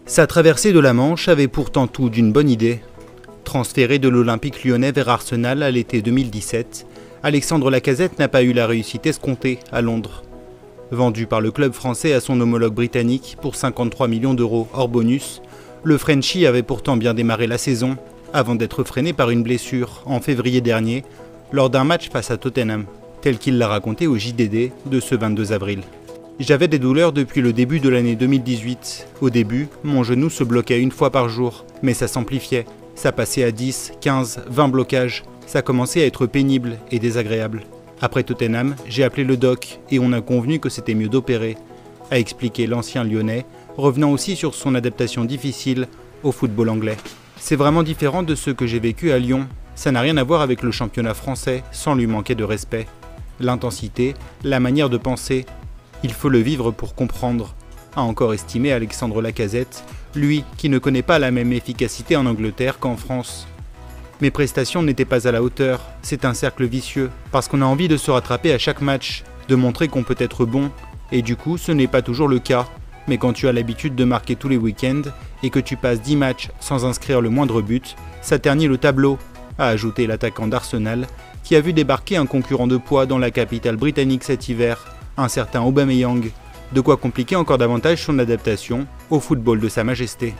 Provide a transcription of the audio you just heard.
Sa traversée de la Manche avait pourtant tout d'une bonne idée. Transféré de l'Olympique lyonnais vers Arsenal à l'été 2017, Alexandre Lacazette n'a pas eu la réussite escomptée à Londres. Vendu par le club français à son homologue britannique pour 53 millions d'euros hors bonus, le Frenchie avait pourtant bien démarré la saison avant d'être freiné par une blessure en février dernier lors d'un match face à Tottenham, tel qu'il l'a raconté au JDD de ce 22 avril. J'avais des douleurs depuis le début de l'année 2018. Au début, mon genou se bloquait une fois par jour, mais ça s'amplifiait. Ça passait à 10, 15, 20 blocages. Ça commençait à être pénible et désagréable. Après Tottenham, j'ai appelé le doc et on a convenu que c'était mieux d'opérer, a expliqué l'ancien Lyonnais, revenant aussi sur son adaptation difficile au football anglais. C'est vraiment différent de ce que j'ai vécu à Lyon. Ça n'a rien à voir avec le championnat français, sans lui manquer de respect. L'intensité, la manière de penser, il faut le vivre pour comprendre, a encore estimé Alexandre Lacazette, lui qui ne connaît pas la même efficacité en Angleterre qu'en France. Mes prestations n'étaient pas à la hauteur, c'est un cercle vicieux, parce qu'on a envie de se rattraper à chaque match, de montrer qu'on peut être bon, et du coup ce n'est pas toujours le cas. Mais quand tu as l'habitude de marquer tous les week-ends et que tu passes 10 matchs sans inscrire le moindre but, ça ternit le tableau, a ajouté l'attaquant d'Arsenal, qui a vu débarquer un concurrent de poids dans la capitale britannique cet hiver, un certain Aubameyang, de quoi compliquer encore davantage son adaptation au football de Sa Majesté.